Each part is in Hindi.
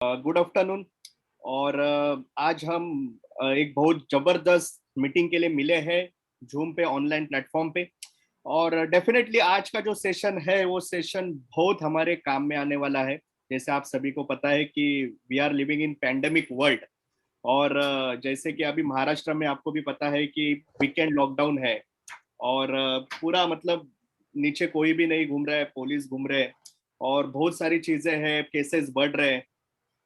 Good afternoon. और आज हम एक बहुत जबरदस्त मीटिंग के लिए मिले हैं जूम पे, ऑनलाइन प्लेटफॉर्म पे। और डेफिनेटली आज का जो सेशन है वो सेशन बहुत हमारे काम में आने वाला है। जैसे आप सभी को पता है कि we are living in pandemic world. और जैसे कि अभी महाराष्ट्र में आपको भी पता है कि वीकेंड लॉकडाउन है। और पूरा मतलब नीचे कोई भी नहीं घूम रहा है, पुलिस घूम रहे हैं और बहुत सारी चीजें हैं, केसेस बढ़ रहे हैं।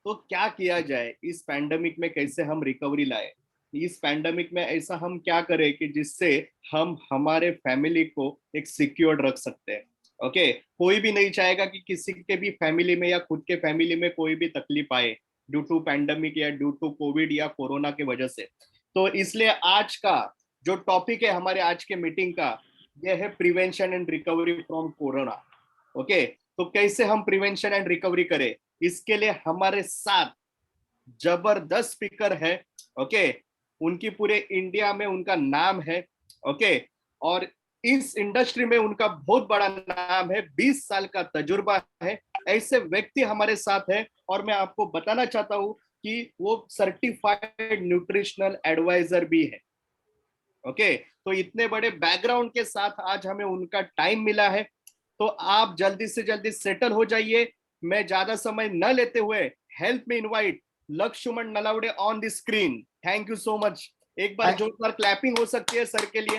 तो क्या किया जाए इस पैंडेमिक में, कैसे हम रिकवरी लाए? इस पैंडेमिक में ऐसा हम क्या करें कि जिससे हम हमारे फैमिली को एक सिक्योर्ड रख सकते हैं। ओके, कोई भी नहीं चाहेगा कि किसी के भी फैमिली में या खुद के फैमिली में कोई भी तकलीफ आए ड्यू टू पैंडेमिक या ड्यू टू कोविड या कोरोना की वजह से। तो इसलिए आज का जो टॉपिक है हमारे आज के मीटिंग का, यह है prevention and recovery from corona. Okay, तो कैसे हम प्रिवेंशन एंड रिकवरी करें, इसके लिए हमारे साथ जबरदस्त स्पीकर है। ओके, उनकी पूरे इंडिया में उनका नाम है। ओके, और इस इंडस्ट्री में उनका बहुत बड़ा नाम है, 20 साल का तजुर्बा है। ऐसे व्यक्ति हमारे साथ है और मैं आपको बताना चाहता हूं कि वो सर्टिफाइड न्यूट्रिशनल एडवाइजर भी है। ओके, तो इतने बड़े बैकग्राउंड के साथ आज हमें उनका टाइम मिला है। तो आप जल्दी से जल्दी सेटल हो जाइए। मैं ज्यादा समय न लेते हुए हेल्प में invite Laxman Nalawade on the screen. Thank you so much. एक बार जोरदार क्लैपिंग हो सकती है सर के लिए।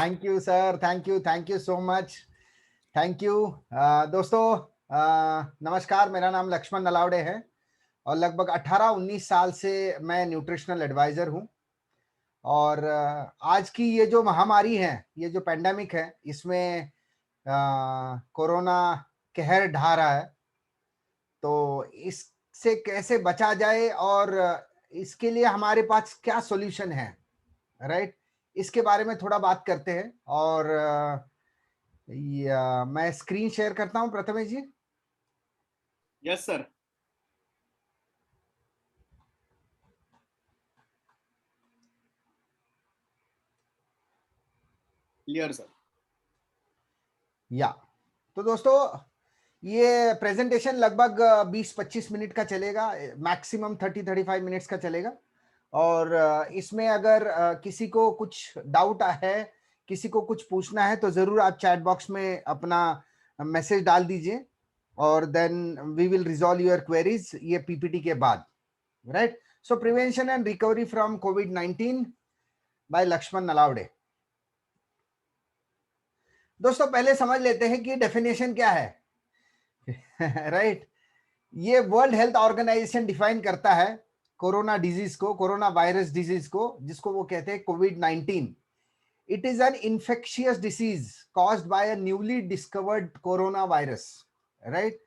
Thank you sir, thank you so much, thank you. दोस्तों, नमस्कार। मेरा नाम लक्ष्मण नलावड़े है और लगभग 18-19 साल से मैं न्यूट्रिशनल एडवाइजर हूं। और आज की ये जो महामारी है, ये जो पेंडेमिक है, इसमें कोरोना कहर ढा रहा है। तो इससे कैसे बचा जाए और इसके लिए हमारे पास क्या सॉल्यूशन है, राइट? इसके बारे में थोड़ा बात करते हैं। और मैं स्क्रीन शेयर करता हूं Prathamesh ji. Yes sir. Clear sir. या तो दोस्तों, ये प्रेजेंटेशन लगभग 20-25 मिनट का चलेगा, मैक्सिमम 30-35 मिनट्स का चलेगा। और इसमें अगर किसी को कुछ डाउट है, किसी को कुछ पूछना है, तो जरूर आप चैट बॉक्स में अपना मैसेज डाल दीजिए और then we will resolve your queries ये पीपीटी के बाद, right? So prevention and recovery from कोविड-19 बाय लक्ष्मण नलावड़े। दोस्तों, पहले समझ लेते हैं कि डेफिनेशन क्या है। राइट ये वर्ल्ड हेल्थ ऑर्गेनाइजेशन डिफाइन करता है कोरोना डिजीज को, कोरोना वायरस डिजीज को, जिसको वो कहते हैं कोविड-19। It is an infectious disease caused by a newly discovered corona virus, right?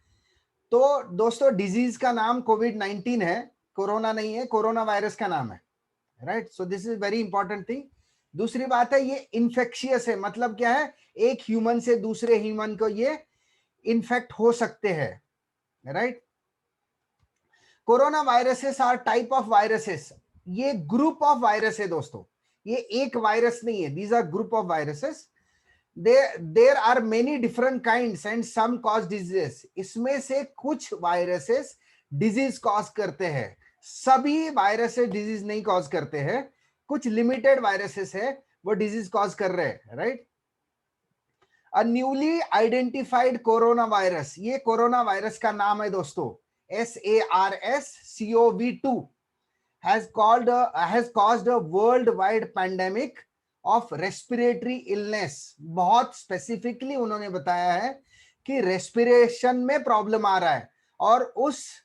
तो दोस्तों, डिजीज का नाम कोविड-19 है, कोरोना नहीं है, कोरोना वायरस का नाम है, right? So this is very important thing. दूसरी बात है, ये इन्फेक्शियस है। मतलब क्या है? एक ह्यूमन से दूसरे ह्यूमन को ये इन्फेक्ट हो सकते हैं, right? Corona viruses are type of viruses. ये ग्रुप ऑफ वायरस है दोस्तों, ये एक वायरस नहीं है। These are group of viruses. There are many different kinds and some cause diseases. इसमें से कुछ वायरसेस डिजीज कॉज करते हैं, सभी वायरसेस डिजीज नहीं कॉज करते हैं। कुछ लिमिटेड वायरसेस है वो डिजीज कॉज कर रहे हैं, right? A newly identified corona virus, ये कोरोना वायरस का नाम है दोस्तों, SARS-CoV-2 has caused a worldwide pandemic of respiratory illness। बहुत स्पेसिफिकली उन्होंने बताया है कि रेस्पिरेशन में प्रॉब्लम आ रहा है और उस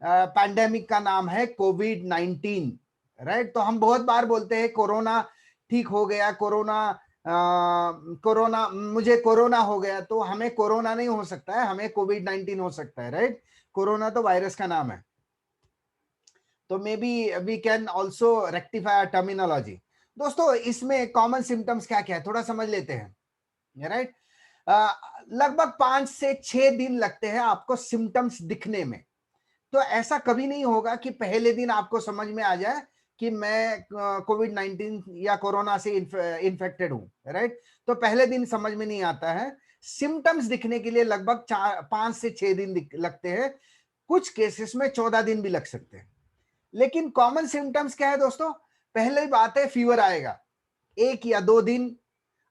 पैंडेमिक का नाम है कोविड-19, राइट? तो हम बहुत बार बोलते हैं कोरोना ठीक हो गया, कोरोना मुझे कोरोना हो गया। तो हमें कोरोना नहीं हो सकता है, हमें कोविड-19 हो सकता है, राइट? कोरोना तो वायरस का नाम है। तो may be we can also rectify terminology. दोस्तों, इसमें कॉमन सिम्टम्स क्या क्या है थोड़ा समझ लेते हैं, राइट? लगभग 5 से 6 दिन लगते हैं आपको सिम्टम्स दिखने में। तो ऐसा कभी नहीं होगा कि पहले दिन आपको समझ में आ जाए कि मैं कोविड-19 या कोरोना से इन्फेक्टेड हूं, राइट? तो पहले दिन समझ में नहीं आता है। सिम्टम्स दिखने के लिए लगभग 5 से 6 दिन लगते हैं। कुछ केसेस में 14 दिन भी लग सकते हैं। लेकिन कॉमन सिम्टम्स क्या है दोस्तों? पहले बात है फीवर आएगा, 1 या 2 दिन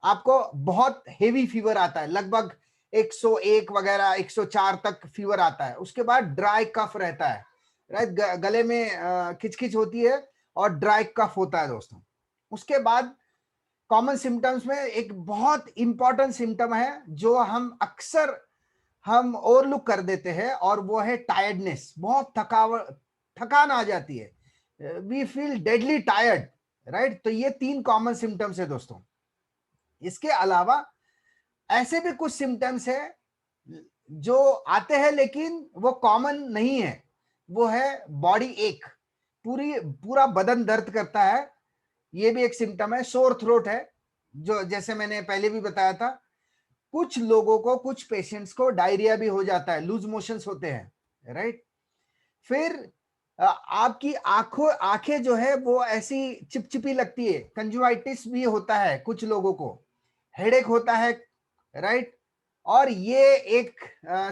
आपको बहुत हेवी फीवर आता है, लगभग 101 वगैरह 104 तक फीवर आता है। उसके बाद ड्राई कफ रहता है, राइट, गले में खिचखिच होती है और ड्राई कफ होता है दोस्तों। उसके बाद कॉमन सिम्टम्स में एक बहुत इंपॉर्टेंट सिम्टम है जो हम ओवरलुक कर देते हैं, और वो है टायर्डनेस। बहुत थकान आ जाती है, we feel deadly tired, right. तो ये 3 कॉमन सिम्टम्स है दोस्तों। इसके अलावा ऐसे भी कुछ सिम्टम्स है जो आते हैं लेकिन वो कॉमन नहीं है। वो है बॉडी एक, पूरा बदन दर्द करता है, ये भी एक सिम्टम है। सोर थ्रोट है, जो जैसे मैंने पहले भी बताया था। कुछ लोगों को, कुछ पेशेंट्स को डायरिया भी हो जाता है, लूज मोशंस होते हैं, राइट। फिर आपकी आंखें जो है वो ऐसी चिपचिपी लगती है, कंजुंक्टिविटिस भी होता है कुछ लोगों को, हेडेक होता है, राइट। और ये एक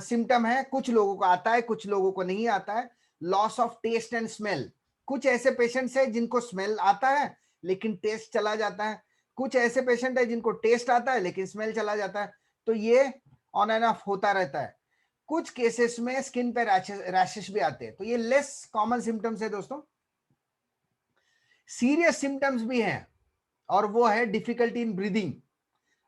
सिम्टम है, कुछ लोगों को आता है, कुछ लोगों को नहीं आता है। Loss of taste and smell, कुछ ऐसे पेशेंट्स हैं जिनको स्मेल आता है लेकिन टेस्ट चला जाता है, कुछ ऐसे पेशेंट है जिनको टेस्ट आता है लेकिन स्मेल चला जाता है। तो ये ऑन एंड ऑफ होता रहता है। कुछ केसेस में स्किन पे रैशेस भी आते हैं। तो ये लेस कॉमन सिम्टम्स है दोस्तों। सीरियस सिम्टम्स भी हैं, और वो है डिफिकल्टी इन ब्रीदिंग।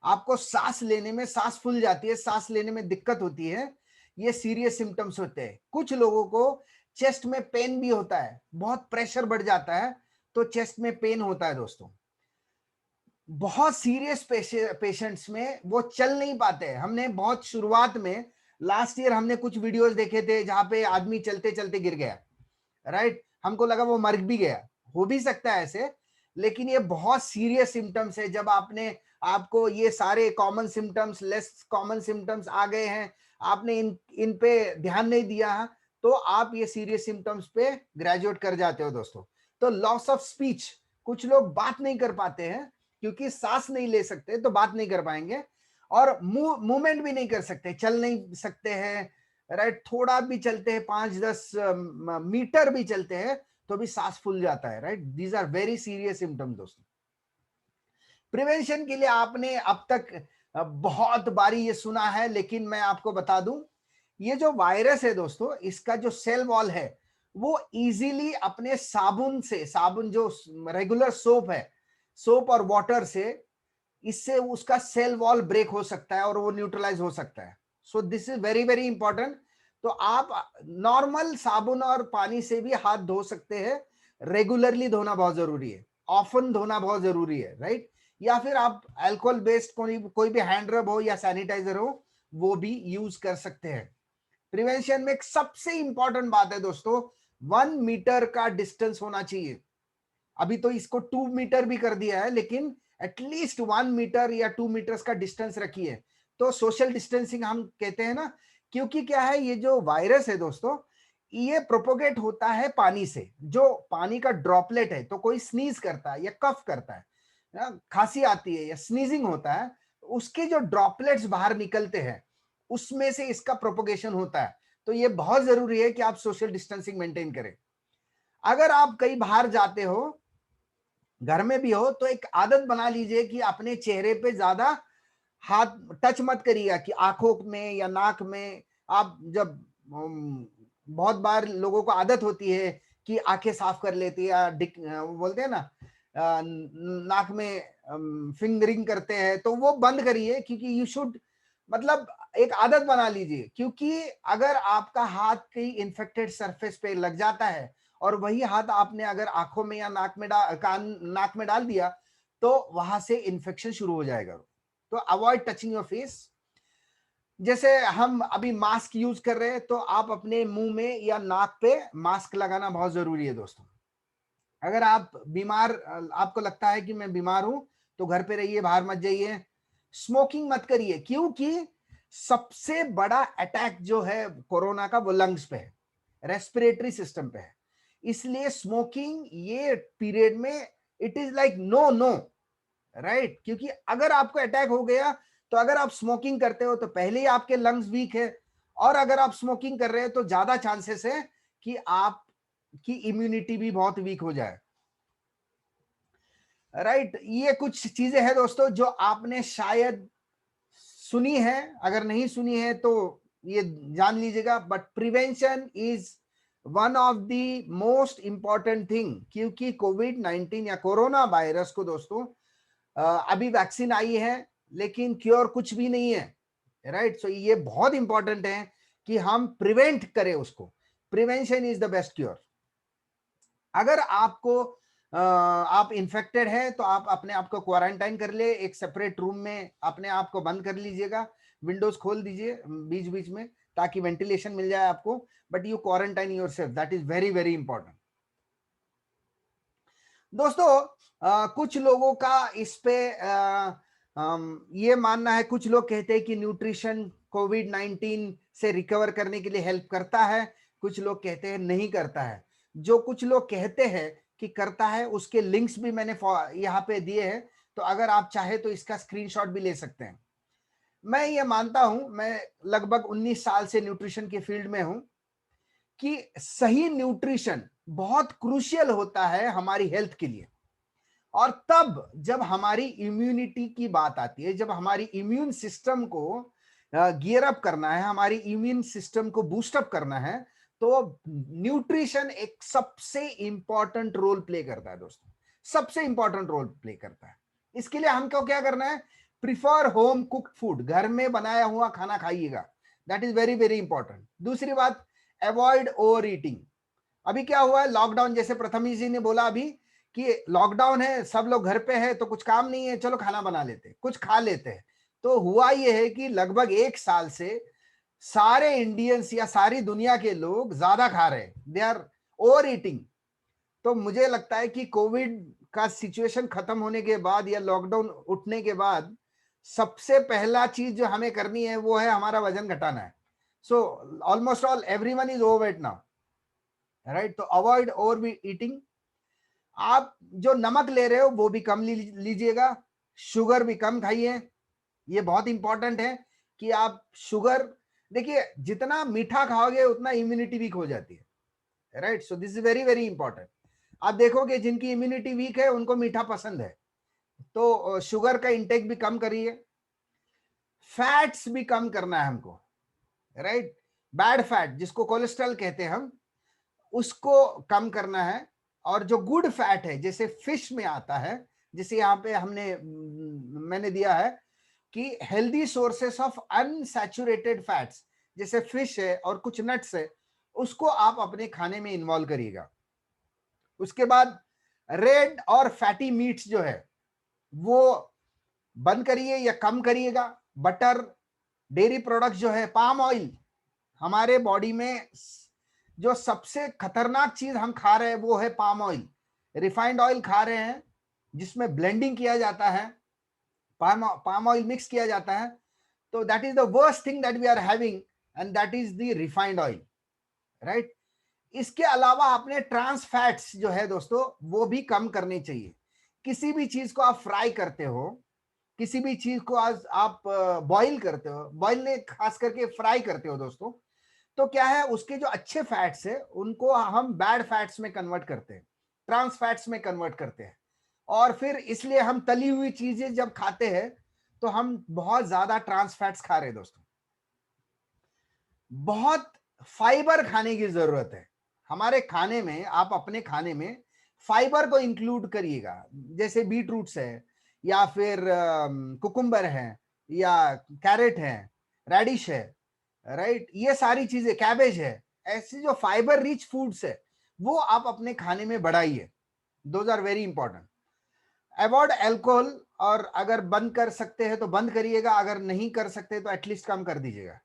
आपको सांस लेने में, सांस फूल जाती है, सांस लेने में दिक्कत होती है, ये सीरियस सिम्टम्स होते हैं। कुछ लोगों को चेस्ट में पेन भी होता है, बहुत प्रेशर बढ़ जाता है तो चेस्ट में पेन होता है दोस्तों। बहुत सीरियस पेशेंट्स में वो चल नहीं पाते हैं। हमने बहुत शुरुआत में लास्ट ईयर हमने कुछ वीडियोस देखे थे जहां पे आदमी चलते चलते गिर गया, राइट। हमको लगा वो मर भी गया, हो भी सकता है ऐसे, लेकिन ये बहुत सीरियस सिम्टम्स है। जब आपको ये सारे common symptoms, less common symptoms आ गए हैं, आपने इन पे ध्यान नहीं दिया है, तो आप ये सीरियस सिम्टम्स पे ग्रेजुएट कर जाते हो दोस्तों। तो लॉस ऑफ स्पीच, कुछ लोग बात नहीं कर पाते हैं क्योंकि सांस नहीं ले सकते, तो बात नहीं कर पाएंगे, और मूवमेंट भी नहीं कर सकते, चल नहीं सकते हैं, राइट। थोड़ा भी चलते हैं, 5-10 मीटर भी चलते हैं तो भी सांस फूल जाता है, right. These are very serious symptoms दोस्तों। प्रिवेंशन के लिए आपने अब तक बहुत बारी ये सुना है, लेकिन मैं आपको बता दूं, ये जो वायरस है दोस्तों, इसका जो सेल वॉल है वो इजीली अपने साबुन जो रेगुलर सोप है, सोप और वाटर से, इससे उसका सेल वॉल ब्रेक हो सकता है और वो न्यूट्रलाइज हो सकता है। So this is very very important. तो आप नॉर्मल साबुन और पानी से भी हाथ धो सकते हैं, रेगुलरली धोना बहुत जरूरी है, ऑफन धोना बहुत जरूरी है, राइट। या फिर आप अल्कोहल बेस्ड कोई भी हैंड रब हो या सैनिटाइजर हो, वो भी यूज कर सकते हैं। प्रिवेंशन में एक सबसे इंपॉर्टेंट बात है दोस्तों, 1 मीटर का डिस्टेंस होना चाहिए। अभी तो इसको 2 मीटर भी कर दिया है, लेकिन एटलीस्ट 1 मीटर या 2 मीटर्स का डिस्टेंस रखिए। तो सोशल डिस्टेंसिंग हम कहते हैं ना, क्योंकि क्या है, ये जो वायरस है दोस्तों, ये प्रोपोगेट होता है पानी से। जो पानी का ड्रॉपलेट है, तो कोई स्नीज करता है या कफ करता है, खांसी आती है या स्नीजिंग होता है, उसके जो ड्रॉपलेट्स बाहर निकलते हैं, उसमें से इसका प्रोपोगेशन होता है। तो ये बहुत जरूरी है कि आप सोशल डिस्टेंसिंग मेंटेन करें। अगर आप कहीं बाहर जाते हो, घर में भी हो, तो एक आदत बना लीजिए कि अपने चेहरे पे ज्यादा हाथ टच मत करिएगा, कि आंखों में या नाक में। आप जब बहुत बार लोगों को आदत होती है कि आंखें साफ कर लेती है, या वो बोलते हैं ना, नाक में फिंगरिंग करते हैं, तो वो बंद करिए, क्योंकि यू शुड, मतलब एक आदत बना लीजिए। क्योंकि अगर आपका हाथ कहीं इन्फेक्टेड सरफेस पे लग जाता है और वही हाथ आपने अगर आंखों में या नाक में डाल दिया, तो वहां से इन्फेक्शन शुरू हो जाएगा। तो अवॉइड टचिंग योर फेस। जैसे हम अभी मास्क यूज कर रहे हैं, तो आप अपने मुंह में या नाक पे मास्क लगाना बहुत जरूरी है दोस्तों। अगर आपको लगता है कि मैं बीमार हूं, तो घर पे रहिए, बाहर मत जाइए। स्मोकिंग मत करिए, क्योंकि सबसे बड़ा अटैक जो है कोरोना का, वो लंग्स पे है, रेस्पिरेटरी सिस्टम पे है। इसलिए स्मोकिंग ये पीरियड में it is like no no, right. क्योंकि अगर आपको अटैक हो गया, तो अगर आप स्मोकिंग करते हो, तो पहले ही आपके लंग्स वीक है, और अगर आप स्मोकिंग कर रहे हैं तो ज्यादा चांसेस है कि आपकी इम्यूनिटी भी बहुत वीक हो जाए। राइट, ये कुछ चीजें हैं दोस्तों जो आपने शायद सुनी है, अगर नहीं सुनी है तो ये जान लीजिएगा। But prevention is one of the most important thing, क्योंकि कोविड-19 या कोरोना वायरस को दोस्तों अभी वैक्सीन आई है लेकिन क्योर कुछ भी नहीं है। राइट, सो ये बहुत इंपॉर्टेंट है कि हम प्रिवेंट करें उसको। Prevention is the best cure. अगर आपको आप इन्फेक्टेड है तो आप अपने आप को क्वारंटाइन कर ले, एक सेपरेट रूम में अपने आप को बंद कर लीजिएगा, विंडोज खोल दीजिए बीच बीच में ताकि वेंटिलेशन मिल जाए आपको। But you quarantine yourself, that is very very important. दोस्तों कुछ लोगों का इस पे ये मानना है, कुछ लोग कहते हैं कि न्यूट्रिशन कोविड-19 से रिकवर करने के लिए हेल्प करता है, कुछ लोग कहते हैं नहीं करता है। जो कुछ लोग कहते हैं कि करता है उसके लिंक्स भी मैंने यहाँ पे दिए हैं, तो अगर आप चाहे तो इसका स्क्रीनशॉट भी ले सकते हैं। मैं ये मानता हूं, मैं लगभग 19 साल से न्यूट्रिशन के फील्ड में हूं, कि सही न्यूट्रिशन बहुत क्रूशियल होता है हमारी हेल्थ के लिए। और तब जब हमारी इम्यूनिटी की बात आती है, जब हमारी इम्यून सिस्टम को गियर अप करना है, हमारी इम्यून सिस्टम को बूस्ट अप करना है, तो न्यूट्रिशन एक सबसे इंपॉर्टेंट रोल प्ले करता है दोस्तों, सबसे इंपॉर्टेंट रोल प्ले करता है। इसके लिए हमको क्या करना है? प्रिफर होम कुक्ड फूड, घर में बनाया हुआ खाना खाइएगा, that is very very important. दूसरी बात, अवॉइड ओवर ईटिंग। अभी क्या हुआ है, लॉकडाउन, जैसे प्रथमी जी ने बोला अभी कि लॉकडाउन है, सब लोग घर पे है तो कुछ काम नहीं है, चलो खाना बना लेते हैं, कुछ खा लेते हैं। तो हुआ ये है कि लगभग 1 साल से सारे इंडियंस या सारी दुनिया के लोग ज्यादा खा रहे हैं, दे आर ओवर ईटिंग। तो मुझे लगता है कि कोविड का सिचुएशन खत्म होने के बाद या लॉकडाउन उठने के बाद सबसे पहला चीज जो हमें करनी है वो है हमारा वजन घटाना है। So almost all everyone is overweight now, right? तो अवॉइड ओवर ईटिंग। आप जो नमक ले रहे हो वो भी कम लीजिएगा, शुगर भी कम खाइए। ये बहुत इंपॉर्टेंट है कि आप शुगर, देखिए जितना मीठा खाओगे उतना इम्यूनिटी वीक हो जाती है, right? So this is very very important. आप देखोगे जिनकी इम्यूनिटी वीक है उनको मीठा पसंद है, तो शुगर का इंटेक भी कम करिए। फैट्स भी कम करना है हमको, राइट? बैड फैट जिसको कोलेस्ट्रॉल कहते हैं हम, उसको कम करना है। और जो गुड फैट है जैसे फिश में आता है, जैसे यहाँ पे मैंने दिया है कि healthy sources of unsaturated fats, जैसे फिश है और कुछ नट्स है, उसको आप अपने खाने में इन्वॉल्व करिएगा। उसके बाद रेड और फैटी मीट्स जो है वो बंद करिए या कम करिएगा। बटर, डेयरी प्रोडक्ट्स जो है, पाम ऑयल, हमारे बॉडी में जो सबसे खतरनाक चीज हम खा रहे हैं वो है पाम ऑयल। रिफाइंड ऑयल खा रहे हैं जिसमें ब्लेंडिंग किया जाता है, पाम ऑयल मिक्स किया जाता है। तो that is the worst thing that we are having, and that is the refined oil, right? इसके अलावा आपने ट्रांस फैट्स जो है दोस्तों वो भी कम करनी चाहिए। किसी भी चीज को आप फ्राई करते हो, किसी भी चीज को आज आप बॉईल करते हो, बॉईल ने खास करके फ्राई करते हो दोस्तों, तो क्या है, उसके जो अच्छे फैट्स है उनको हम बैड फैट्स में कन्वर्ट करते हैं, ट्रांस फैट्स में कन्वर्ट करते हैं। और फिर इसलिए हम तली हुई चीजें जब खाते हैं तो हम बहुत ज्यादा ट्रांस फैट्स खा रहे हैं दोस्तों। बहुत फाइबर खाने की जरूरत है हमारे खाने में। आप अपने खाने में फाइबर को इंक्लूड करिएगा, जैसे बीट रूट्स है या फिर कुकुम्बर है या कैरेट है, रेडिश है, राइट? ये सारी चीजें, कैबेज है, ऐसी जो फाइबर रिच फूड्स है वो आप अपने खाने में बढ़ाइए। Those are very important. Avoid alcohol, और अगर बंद कर सकते हैं तो बंद करिएगा, अगर नहीं कर सकते तो एटलीस्ट कम कर दीजिएगा।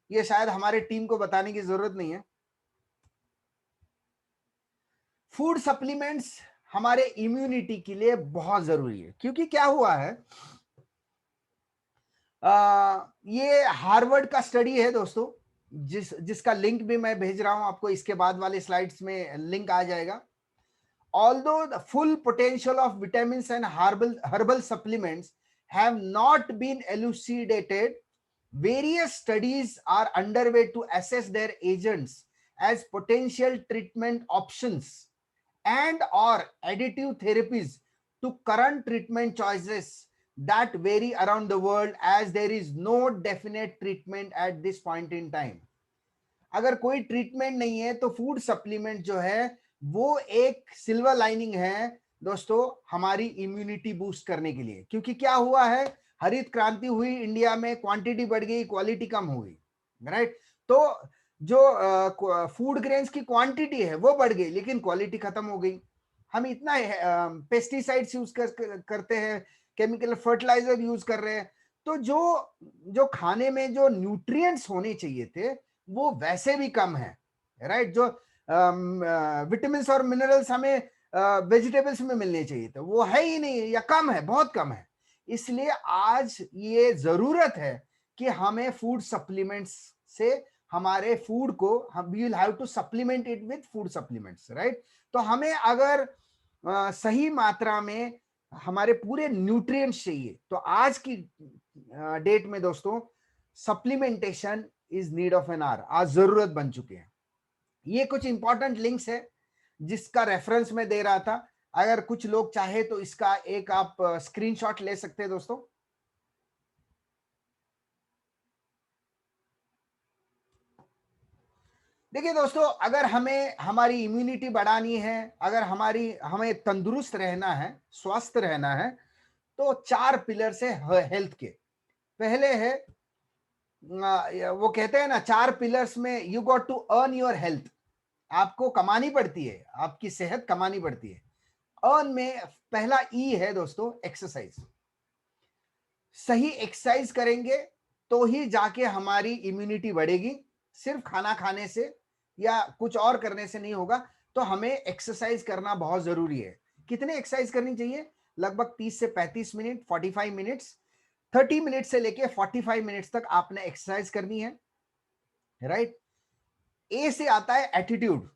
ये शायद हमारे टीम को बताने की जरूरत नहीं है। फूड सप्लीमेंट्स हमारे इम्यूनिटी के लिए बहुत जरूरी है, क्योंकि क्या हुआ है, ये हार्वर्ड का स्टडी है दोस्तों, जिसका लिंक भी मैं भेज रहा हूं आपको, इसके बाद वाले स्लाइड्स में लिंक आ जाएगा। Although the full potential of vitamins and herbal supplements have not been elucidated, Various studies are underway to assess their agents as potential treatment options and or additive therapies to current treatment choices that vary around the world, as there is no definite treatment at this point in time. अगर कोई ट्रीटमेंट नहीं है तो फूड सप्लीमेंट जो है वो एक सिल्वर लाइनिंग है दोस्तों हमारी इम्यूनिटी बूस्ट करने के लिए। क्योंकि क्या हुआ है, हरित क्रांति हुई इंडिया में, क्वांटिटी बढ़ गई, क्वालिटी कम हो गई, राइट। तो जो फूड ग्रेन्स की क्वांटिटी है वो बढ़ गई लेकिन क्वालिटी खत्म हो गई। हम इतना पेस्टिसाइड्स यूज करते हैं, केमिकल फर्टिलाइजर यूज कर रहे हैं, तो जो जो खाने में जो न्यूट्रिएंट्स होने चाहिए थे वो वैसे भी कम है, राइट। जो विटामिन और मिनरल्स हमें वेजिटेबल्स में मिलने चाहिए थे वो है ही नहीं या कम है, बहुत कम है। इसलिए आज ये जरूरत है कि हमें फूड सप्लीमेंट्स से हमारे फूड को we will have to supplement it with food supplements, right. तो हमें अगर सही मात्रा में हमारे पूरे न्यूट्रिएंट्स चाहिए तो आज की डेट में दोस्तों supplementation is need of an hour, आज जरूरत बन चुके हैं। ये कुछ इंपॉर्टेंट लिंक्स है जिसका रेफरेंस मैं दे रहा था, अगर कुछ लोग चाहे तो इसका एक आप स्क्रीनशॉट ले सकते हैं दोस्तों। देखिए दोस्तों, अगर हमें हमारी इम्यूनिटी बढ़ानी है, अगर हमें तंदुरुस्त रहना है, स्वस्थ रहना है, तो 4 पिलर्स है हेल्थ के। पहले है वो कहते हैं ना 4 पिलर्स में you got to earn your health, आपको कमानी पड़ती है, आपकी सेहत कमानी पड़ती है। अर्न में पहला ई है दोस्तों एक्सरसाइज। सही एक्सरसाइज करेंगे तो ही जाके हमारी इम्यूनिटी बढ़ेगी, सिर्फ खाना खाने से या कुछ और करने से नहीं होगा। तो हमें एक्सरसाइज करना बहुत जरूरी है। कितने एक्सरसाइज करनी चाहिए? लगभग 30 से 35 मिनट, 45 मिनट्स, 30 मिनट से लेके 45 मिनट्स तक आपने एक्सरसाइज करनी है, राइट। ए से आता है एटीट्यूड।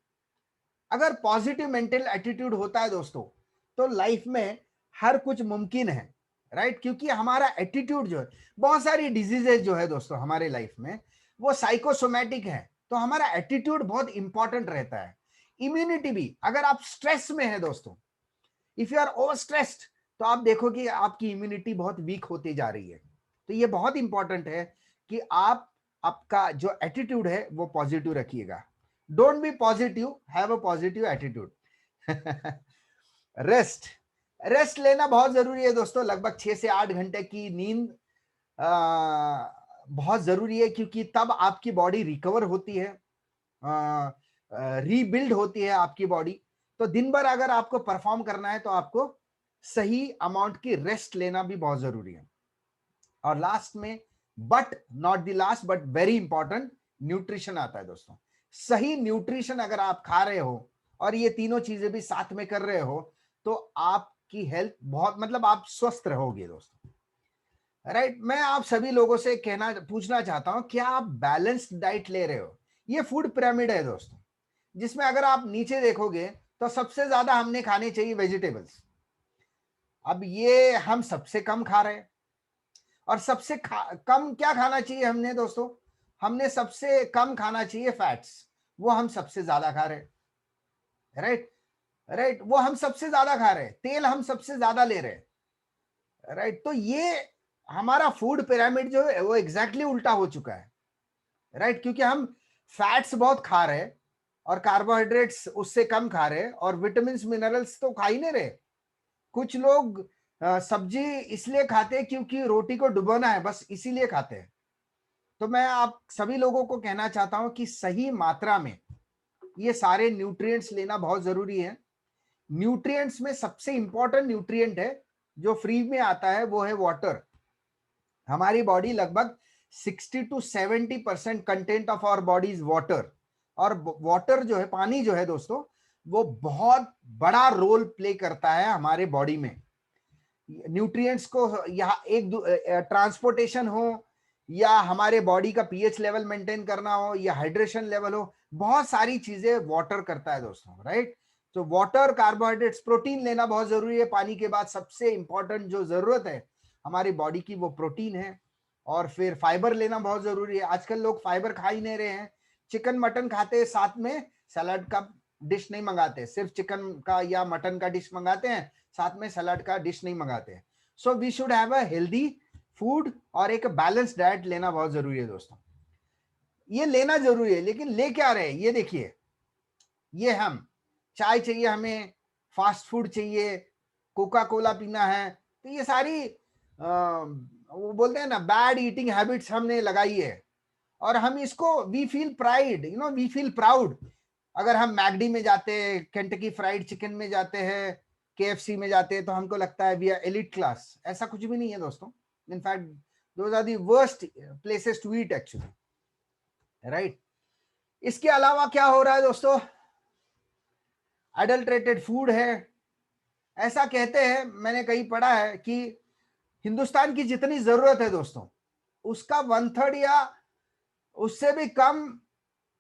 अगर पॉजिटिव मेंटल एटीट्यूड होता है दोस्तों तो लाइफ में हर कुछ मुमकिन है, राइट। क्योंकि हमारा एटीट्यूड जो है, बहुत सारी डिजीजेज जो है दोस्तों हमारे लाइफ में वो साइकोसोमैटिक है, तो हमारा एटीट्यूड बहुत इंपॉर्टेंट रहता है। इम्यूनिटी भी, अगर आप स्ट्रेस में है दोस्तों, if you are over stressed, तो आप देखो कि आपकी इम्यूनिटी बहुत वीक होती जा रही है। तो ये बहुत इंपॉर्टेंट है कि आपका जो एटीट्यूड है वो पॉजिटिव रखिएगा। Don't be positive, have a positive attitude. Rest लेना बहुत जरूरी है दोस्तों। लगभग 6 से 8 घंटे की नींद बहुत जरूरी है, क्योंकि तब आपकी बॉडी रिकवर होती है, रीबिल्ड होती है आपकी बॉडी। तो दिन भर अगर आपको परफॉर्म करना है तो आपको सही अमाउंट की रेस्ट लेना भी बहुत जरूरी है। और लास्ट में, but not the last but very important, nutrition आता है दोस्तों। सही न्यूट्रिशन अगर आप खा रहे हो और ये तीनों चीजें भी साथ में कर रहे हो तो आपकी हेल्थ बहुत, मतलब आप स्वस्थ रहोगे दोस्तों, राइट। मैं आप सभी लोगों से पूछना चाहता हूं, क्या आप बैलेंस्ड डाइट ले रहे हो? ये फूड पिरामिड है दोस्तों, जिसमें अगर आप नीचे देखोगे तो सबसे ज्यादा हमने खाने चाहिए वेजिटेबल्स। अब ये हम सबसे कम खा रहे हैं। और सबसे कम क्या खाना चाहिए हमने दोस्तों? हमने सबसे कम खाना चाहिए फैट्स, वो हम सबसे ज्यादा खा रहे हैं, राइट। वो हम सबसे ज्यादा खा रहे हैं, तेल हम सबसे ज्यादा ले रहे हैं, राइट। तो ये हमारा फूड पिरामिड जो है वो एग्जैक्टली उल्टा हो चुका है, राइट। क्योंकि हम फैट्स बहुत खा रहे हैं और कार्बोहाइड्रेट्स उससे कम खा रहे हैं, और विटामिन मिनरल्स तो खा ही नहीं रहे। कुछ लोग सब्जी इसलिए खाते हैं क्योंकि रोटी को डुबोना है, बस इसीलिए खाते हैं। तो मैं आप सभी लोगों को कहना चाहता हूं कि सही मात्रा में ये सारे न्यूट्रिएंट्स लेना बहुत जरूरी है। न्यूट्रिएंट्स में सबसे इंपॉर्टेंट न्यूट्रिएंट है जो फ्री में आता है, वो है वाटर। हमारी बॉडी लगभग 60 to 70% content of our body is water. और वाटर जो है, पानी जो है दोस्तों, वो बहुत बड़ा रोल प्ले करता है हमारे बॉडी में। न्यूट्रिएंट्स को यहाँ एक ट्रांसपोर्टेशन हो, या हमारे बॉडी का पीएच लेवल मेंटेन करना हो, या हाइड्रेशन लेवल हो, बहुत सारी चीजें वाटर करता है दोस्तों, राइट। तो वाटर, कार्बोहाइड्रेट्स, प्रोटीन लेना बहुत जरूरी है। पानी के बाद सबसे इंपॉर्टेंट जो जरूरत है हमारी बॉडी की वो प्रोटीन है। और फिर फाइबर लेना बहुत जरूरी है। आजकल लोग फाइबर खा ही नहीं रहे हैं, चिकन मटन खाते हैं, साथ में सलाद का डिश नहीं मंगाते, सिर्फ चिकन का या मटन का डिश मंगाते हैं, साथ में सलाद का डिश नहीं मंगाते हैं। So we should have a healthy food और एक बैलेंस डाइट लेना बहुत जरूरी है दोस्तों। ये लेना जरूरी है, लेकिन ले क्या रहे, ये देखिए, ये हम चाय चाहिए, हमें फास्ट फूड चाहिए, कोका कोला पीना है, तो ये सारी वो बोलते हैं ना बैड ईटिंग हैबिट्स हमने लगाई है, और हम इसको we feel pride, we feel proud. अगर हम मैगडी में जाते हैं, केंटकी फ्राइड चिकन में जाते हैं, केएफसी में जाते हैं, तो हमको लगता है वी आर एलिट क्लास। ऐसा कुछ भी नहीं है दोस्तों। In fact those are the worst places to eat actually, right. इसके अलावा क्या हो रहा है दोस्तों, एडल्ट्रेटेड फूड है। ऐसा कहते हैं, मैंने कहीं पढ़ा है कि हिंदुस्तान की जितनी जरूरत है दोस्तों, उसका 1/3 या उससे भी कम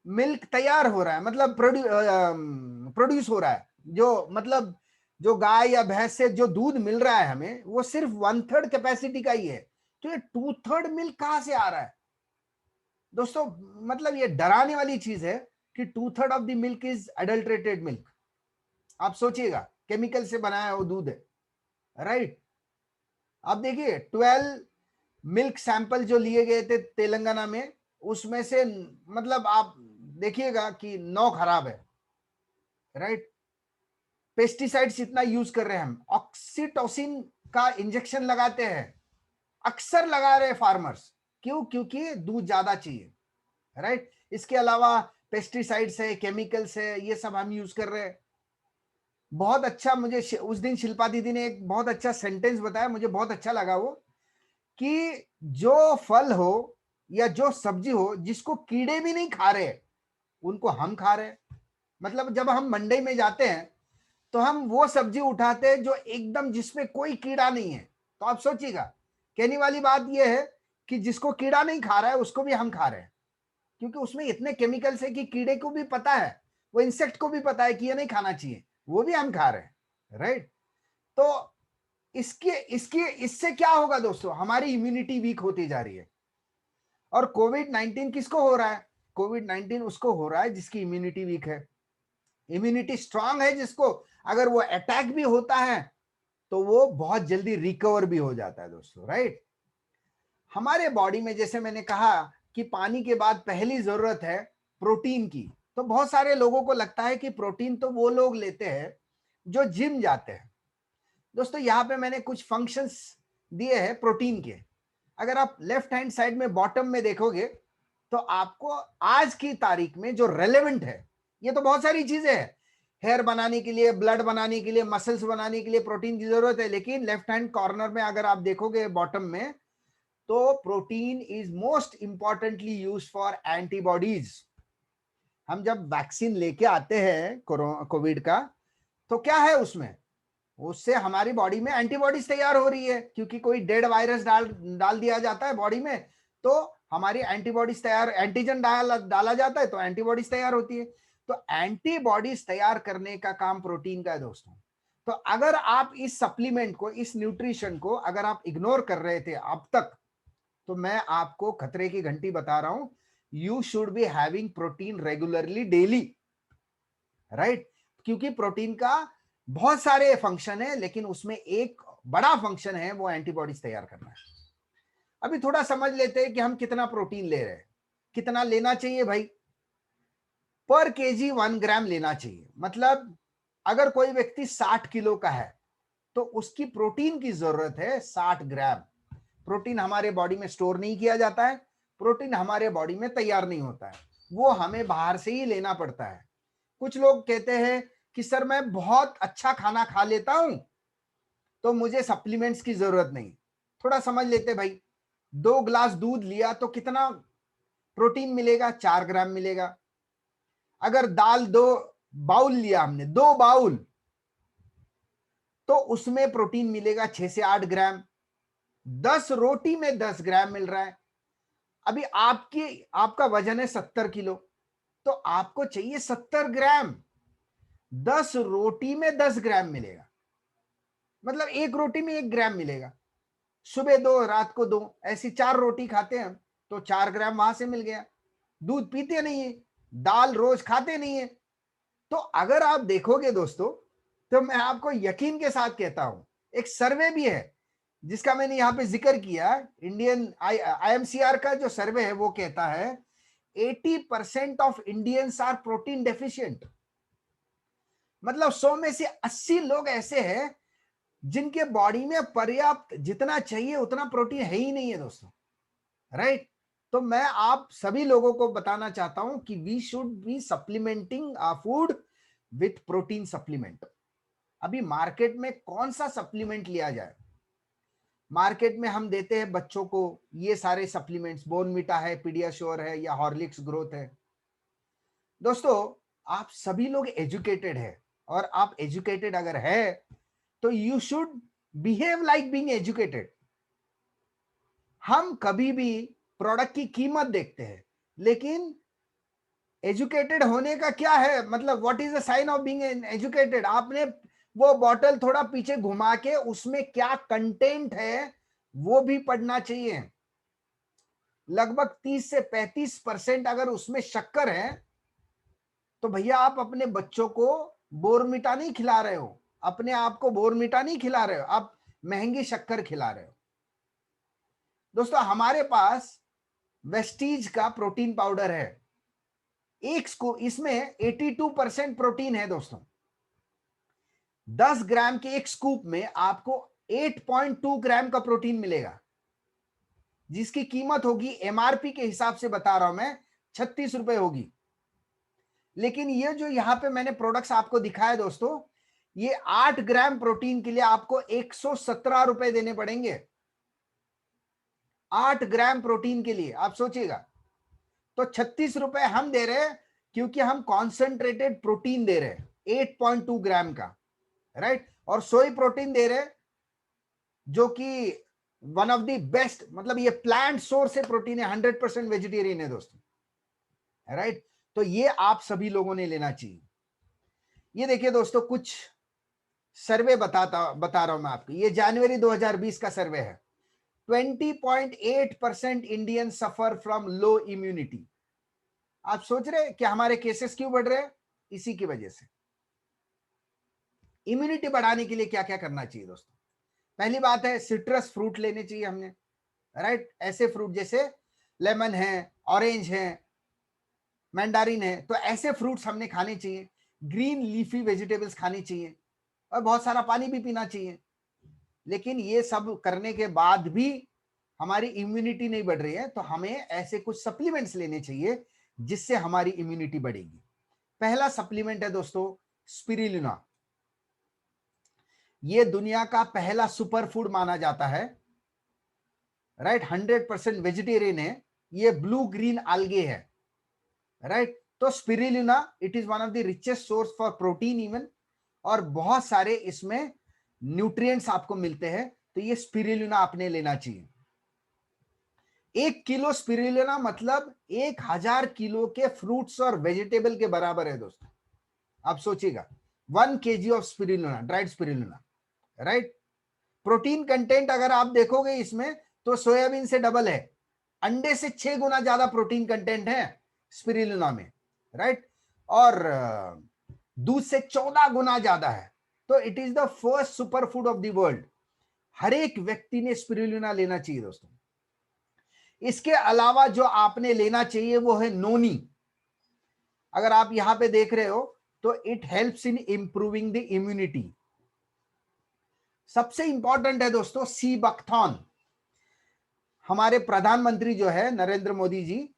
मिल्क तैयार हो रहा है, मतलब प्रोड्यूस हो रहा है। जो मतलब जो गाय या भैंस से जो दूध मिल रहा है हमें, वो सिर्फ 1/3 कैपेसिटी का ही है। तो ये 2/3 मिल्क कहां से आ रहा है दोस्तों? मतलब ये डराने वाली चीज है कि 2/3 of the milk is adulterated milk. आप सोचिएगा, केमिकल से बनाया वो दूध है, राइट। अब देखिए 12 मिल्क सैंपल जो लिए गए थे तेलंगाना में, उसमें से मतलब आप देखिएगा कि 9 खराब है, राइट। पेस्टिसाइड्स इतना यूज कर रहे हैं हम, ऑक्सीटोसिन का इंजेक्शन लगाते हैं, अक्सर लगा रहे फार्मर्स, क्यों? क्योंकि दूध ज्यादा चाहिए, राइट। इसके अलावा पेस्टिसाइड्स है, केमिकल्स है, ये सब हम यूज कर रहे हैं। बहुत अच्छा, मुझे उस दिन शिल्पा दीदी ने एक बहुत अच्छा सेंटेंस बताया, मुझे बहुत अच्छा लगा वो, कि जो फल हो या जो सब्जी हो जिसको कीड़े भी नहीं खा रहे, उनको हम खा रहे। मतलब जब हम मंडी में जाते हैं तो हम वो सब्जी उठाते हैं जो एकदम जिसमें कोई कीड़ा नहीं है। तो आप सोचिएगा, कहने वाली बात यह है कि जिसको कीड़ा नहीं खा रहा है उसको भी हम खा रहे हैं, क्योंकि उसमें इतने केमिकल्स है कि कीड़े को भी पता है, वो इंसेक्ट को भी पता है कि ये नहीं खाना चाहिए, वो भी हम खा रहे हैं, राइट। तो इसके इसके इससे क्या होगा दोस्तों, हमारी इम्यूनिटी वीक होती जा रही है। और कोविड-19 किसको हो रहा है? कोविड-19 उसको हो रहा है जिसकी इम्यूनिटी वीक है। इम्यूनिटी स्ट्रांग है जिसको, अगर वो अटैक भी होता है तो वो बहुत जल्दी रिकवर भी हो जाता है दोस्तों, राइट। हमारे बॉडी में, जैसे मैंने कहा कि पानी के बाद पहली जरूरत है प्रोटीन की, तो बहुत सारे लोगों को लगता है कि प्रोटीन तो वो लोग लेते हैं जो जिम जाते हैं। दोस्तों यहाँ पे मैंने कुछ फंक्शंस दिए हैं प्रोटीन के। अगर आप लेफ्ट हैंड साइड में बॉटम में देखोगे तो आपको आज की तारीख में जो रेलेवेंट है, ये तो बहुत सारी चीजें हैं, हेयर बनाने के लिए, ब्लड बनाने के लिए, मसल्स बनाने के लिए प्रोटीन की जरूरत है, लेकिन लेफ्ट हैंड कॉर्नर में अगर आप देखोगे बॉटम में, तो protein is most importantly use for antibodies. हम जब वैक्सीन लेके आते हैं कोविड का, तो क्या है उसमें, उससे हमारी बॉडी में एंटीबॉडीज तैयार हो रही है, क्योंकि कोई डेड वायरस डाल डाल दिया जाता है बॉडी में, तो हमारी एंटीबॉडीज तैयार, एंटीजन डाला जाता है तो एंटीबॉडीज तैयार होती है। तो एंटीबॉडीज तैयार करने का काम प्रोटीन का है दोस्तों। तो अगर आप इस सप्लीमेंट को, इस न्यूट्रिशन को अगर आप इग्नोर कर रहे थे अब तक, तो मैं आपको खतरे की घंटी बता रहा हूं, you should be having protein regularly daily, right. क्योंकि प्रोटीन का बहुत सारे फंक्शन है, लेकिन उसमें एक बड़ा फंक्शन है, वो एंटीबॉडीज तैयार करना है। अभी थोड़ा समझ लेते हैं कि हम कितना प्रोटीन ले रहे हैं, कितना लेना चाहिए भाई। पर केजी 1 ग्राम लेना चाहिए। मतलब अगर कोई व्यक्ति 60 किलो का है तो उसकी प्रोटीन की जरूरत है 60 ग्राम। प्रोटीन हमारे बॉडी में स्टोर नहीं किया जाता है, प्रोटीन हमारे बॉडी में तैयार नहीं होता है, वो हमें बाहर से ही लेना पड़ता है। कुछ लोग कहते हैं कि सर मैं बहुत अच्छा खाना खा लेता हूं तो मुझे सप्लीमेंट्स की जरूरत नहीं। थोड़ा समझ लेते भाई, 2 ग्लास दूध लिया तो कितना प्रोटीन मिलेगा? 4 ग्राम मिलेगा। अगर दाल 2 बाउल लिया हमने, 2 बाउल, तो उसमें प्रोटीन मिलेगा 6 से 8 ग्राम। 10 रोटी में 10 ग्राम मिल रहा है। अभी आपका वजन है 70 किलो, तो आपको चाहिए 70 ग्राम। 10 रोटी में 10 ग्राम मिलेगा, मतलब 1 रोटी में 1 ग्राम मिलेगा। सुबह 2 रात को 2, ऐसी 4 रोटी खाते हैं हम, तो 4 ग्राम वहां से मिल गया। दूध पीते नहीं है, दाल रोज खाते नहीं है। तो अगर आप देखोगे दोस्तों, तो मैं आपको यकीन के साथ कहता हूं, एक सर्वे भी है जिसका मैंने यहां पे जिक्र किया, इंडियन आईएमसीआर का जो सर्वे है वो कहता है 80% of Indians are protein deficient. मतलब 100 में से 80 लोग ऐसे हैं जिनके बॉडी में पर्याप्त जितना चाहिए उतना प्रोटीन है ही नहीं है दोस्तों, राइट। तो मैं आप सभी लोगों को बताना चाहता हूं कि we should be supplementing our food with protein supplement. अभी मार्केट में कौन सा सप्लीमेंट लिया जाए? मार्केट में हम देते हैं बच्चों को ये सारे सप्लीमेंट्स, बोर्नविटा है, पीडियाश्योर है, या हॉर्लिक्स ग्रोथ है। दोस्तों, आप सभी लोग एजुकेटेड है, और आप एजुकेटेड अगर है तो you should behave like being educated. हम कभी भी प्रोडक्ट की कीमत देखते हैं, लेकिन एजुकेटेड होने का क्या है मतलब, what is the sign of being educated? आपने वो बॉटल थोड़ा पीछे घुमा के उसमें क्या कंटेंट है वो भी पढ़ना चाहिए। लगभग 30 से 35% अगर उसमें शक्कर है, तो भैया आप अपने बच्चों को बोर्नविटा नहीं खिला रहे हो, अपने आप को बोर्नविटा नहीं खिला रहे हो, आप महंगी शक्कर खिला रहे हो। दोस्तों, हमारे पास वेस्टीज का प्रोटीन पाउडर है, एक स्कूप, इसमें 82% प्रोटीन है दोस्तों। 10 ग्राम के एक स्कूप में आपको 8.2 ग्राम का प्रोटीन मिलेगा, जिसकी कीमत होगी, एमआरपी के हिसाब से बता रहा हूं मैं, 36 रुपए होगी। लेकिन ये जो यहां पे मैंने प्रोडक्ट्स आपको दिखाया दोस्तों, ये 8 ग्राम प्रोटीन के लिए आपको 117 रुपए देने पड़ेंगे। 8 ग्राम प्रोटीन के लिए आप सोचिएगा, तो 36 रुपए हम दे रहे हैं क्योंकि हम कॉन्सेंट्रेटेड प्रोटीन दे रहे हैं 8.2 ग्राम का, राइट। और सोई प्रोटीन दे रहे हैं जो कि वन ऑफ द बेस्ट, मतलब ये प्लांट सोर्स से प्रोटीन है, 100% वेजिटेरियन है दोस्तों, राइट। तो ये आप सभी लोगों ने लेना चाहिए। ये देखिए दोस्तों, कुछ सर्वे बता रहा हूं मैं आपको, ये जनवरी 2020 का सर्वे है। 20.8% Indian suffer from low immunity. आप सोच रहे हैं कि हमारे केसेस क्यों बढ़ रहे हैं? इसी की वजह से। इम्यूनिटी बढ़ाने के लिए क्या क्या करना चाहिए दोस्तों? पहली बात है, सिट्रस फ्रूट लेने चाहिए हमने, राइट। ऐसे फ्रूट जैसे लेमन है, ऑरेंज है, मैंडारिन है, तो ऐसे फ्रूट्स हमने खाने चाहिए। ग्रीन लीफी वेजिटेबल्स खानी चाहिए, और बहुत सारा पानी भी पीना चाहिए। लेकिन ये सब करने के बाद भी हमारी इम्यूनिटी नहीं बढ़ रही है, तो हमें ऐसे कुछ सप्लीमेंट्स लेने चाहिए जिससे हमारी इम्यूनिटी बढ़ेगी। पहला सप्लीमेंट है दोस्तों स्पिरुलिना। ये दुनिया का पहला सुपर फूड माना जाता है, राइट। 100% वेजिटेरियन है, ये ब्लू ग्रीन algae है, राइट। तो spirulina, it is one of the richest source for protein even, और बहुत सारे इसमें न्यूट्रिएंट्स आपको मिलते हैं। तो ये स्पिरुलिना आपने लेना चाहिए। 1 किलो स्पिरुलिना मतलब 1000 किलो के फ्रूट्स और वेजिटेबल के बराबर है दोस्तों। आप सोचिएगा, 1 kg of spirulina, dried spirulina, right. Protein content अगर आप देखोगे इसमें, तो सोयाबीन से डबल है, अंडे से 6 गुना ज्यादा प्रोटीन कंटेंट है स्पिरुलिना में, राइट। और दूध से 14 गुना ज्यादा है। तो it is the first super food of the world. हर एक व्यक्ति ने स्पिरुलिना लेना चाहिए दोस्तों। इसके अलावा जो आपने लेना चाहिए वो है नोनी। अगर आप यहां पे देख रहे हो, तो it helps in improving the immunity. सबसे इंपॉर्टेंट है दोस्तों सी बकथॉर्न। हमारे प्रधानमंत्री जो है नरेंद्र मोदी जी,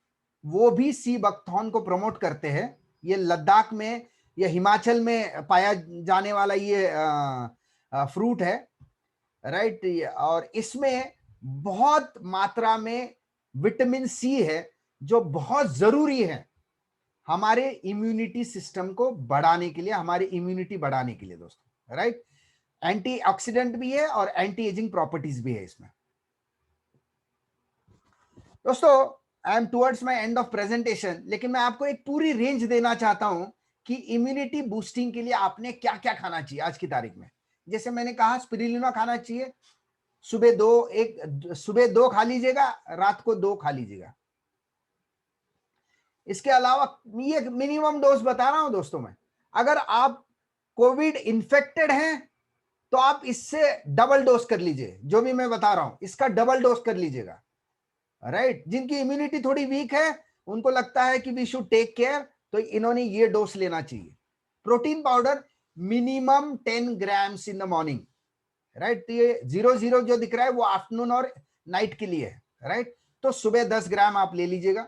वो भी सी बकथॉर्न को प्रमोट करते हैं। ये लद्दाख में या हिमाचल में पाया जाने वाला ये फ्रूट है, राइट। और इसमें बहुत मात्रा में विटामिन सी है, जो बहुत जरूरी है हमारे इम्यूनिटी सिस्टम को बढ़ाने के लिए, हमारी इम्यूनिटी बढ़ाने के लिए दोस्तों, राइट। एंटीऑक्सीडेंट भी है और एंटी एजिंग प्रॉपर्टीज भी है इसमें दोस्तों। I am towards my end of presentation, लेकिन मैं आपको एक पूरी रेंज देना चाहता हूं कि इम्यूनिटी बूस्टिंग के लिए आपने क्या क्या खाना चाहिए आज की तारीख में। जैसे मैंने कहा, स्पिरुलिना खाना चाहिए, सुबह 2 खा लीजिएगा, रात को 2 खा लीजिएगा। इसके अलावा ये मिनिमम डोज बता रहा हूं दोस्तों मैं, अगर आप कोविड इन्फेक्टेड हैं तो आप इससे डबल डोज कर लीजिए, जो भी मैं बता रहा हूं इसका डबल डोज कर लीजिएगा, राइट। जिनकी इम्यूनिटी थोड़ी वीक है उनको लगता है कि वी शुड टेक केयर, तो इन्होंने ये डोज लेना चाहिए। Protein powder minimum 10 grams in the morning, right. तो ये 0-0 जो दिख रहा है वो आफ्टरनून और नाइट के लिए है, राइट। तो सुबह 10 ग्राम आप ले लीजिएगा।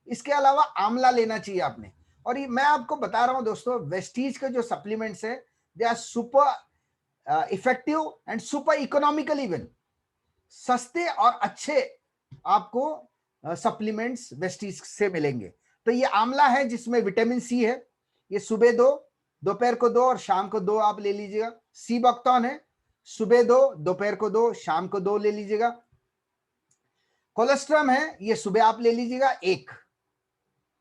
इसके अलावा आंवला लेना चाहिए आपने। और ये मैं आपको बता रहा हूं दोस्तों, वेस्टीज के जो सप्लीमेंट्स है they are super effective and super economical, even सस्ते और अच्छे आपको सप्लीमेंट्स वेस्टीज से मिलेंगे। तो ये आंवला है जिसमें विटामिन सी है, ये सुबह 2, दोपहर को 2 और शाम को 2 आप ले लीजिएगा। सी बकथॉर्न है, सुबह 2, दोपहर को 2, शाम को 2 ले लीजिएगा। कोलेस्ट्रम है, ये सुबह आप ले लीजिएगा 1,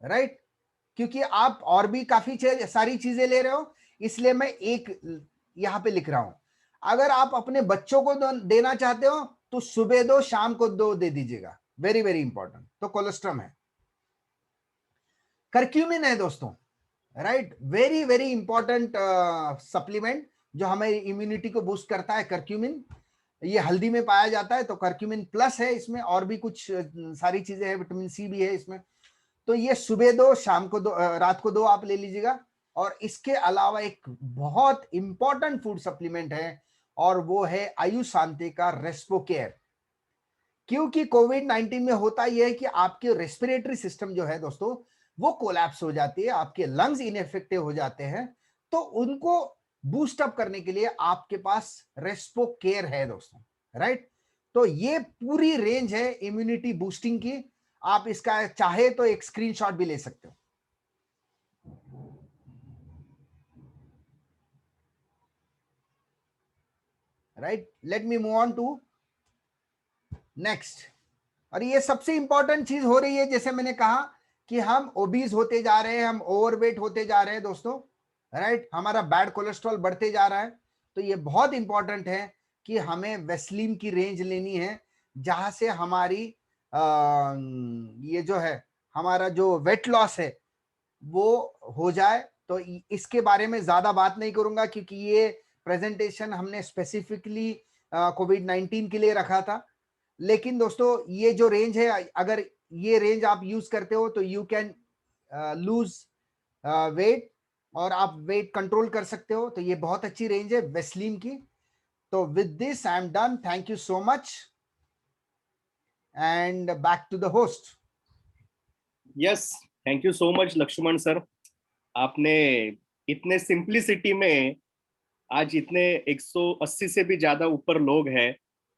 राइट। क्योंकि आप और भी काफी सारी चीजें ले रहे हो, इसलिए मैं 1 यहां पे लिख रहा हूं। अगर आप अपने बच्चों को देना चाहते हो तो सुबह 2, शाम को 2 दे दीजिएगा, वेरी वेरी इंपॉर्टेंट। तो कोलेस्ट्रम है। करक्यूमिन है दोस्तों, right, very very important supplement जो हमें इम्यूनिटी को बूस्ट करता है। करक्यूमिन ये हल्दी में पाया जाता है, तो करक्यूमिन प्लस है इसमें, और भी कुछ सारी चीजें हैं, विटामिन सी भी है इसमें। तो ये सुबह 2, शाम को 2, रात को 2 आप ले लीजिएगा। और इसके अलावा एक बहुत इंपॉर्टेंट फूड सप्लीमेंट है और वो है आयुष शांति का रेस्पो केयर। क्योंकि कोविड-19 में होता यह है कि आपके रेस्पिरेटरी सिस्टम जो है दोस्तों वो कोलैप्स हो जाती है, आपके लंग्स इनइफेक्टिव हो जाते हैं, तो उनको बूस्ट अप करने के लिए आपके पास रेस्पो केयर है दोस्तों, राइट। तो ये पूरी रेंज है इम्यूनिटी बूस्टिंग की। आप इसका चाहे तो एक स्क्रीनशॉट भी ले सकते हो, right. Let me move on to next. और ये सबसे इंपॉर्टेंट चीज हो रही है, जैसे मैंने कहा कि हम ओबीज होते जा रहे हैं, हम ओवरवेट होते जा रहे हैं दोस्तों, राइट। हमारा बैड कोलेस्ट्रॉल बढ़ते जा रहा है। तो ये बहुत इंपॉर्टेंट है कि हमें वेस्लिन की रेंज लेनी है, जहां से हमारी ये जो है हमारा जो वेट लॉस है वो हो जाए। तो इसके बारे में ज्यादा बात नहीं करूंगा क्योंकि ये प्रेजेंटेशन हमने स्पेसिफिकली कोविड-19 के लिए रखा था। लेकिन दोस्तों ये जो रेंज है, अगर ये रेंज आप यूज करते हो तो यू कैन लूज वेट और आप वेट कंट्रोल कर सकते हो। तो ये बहुत अच्छी रेंज है वेस्लिन की। तो with this I am done, thank you so much and back to the host. Yes, thank you so much Lakshman sir. आपने इतने सिंप्लिसिटी में आज इतने 180 से भी ज्यादा ऊपर लोग हैं,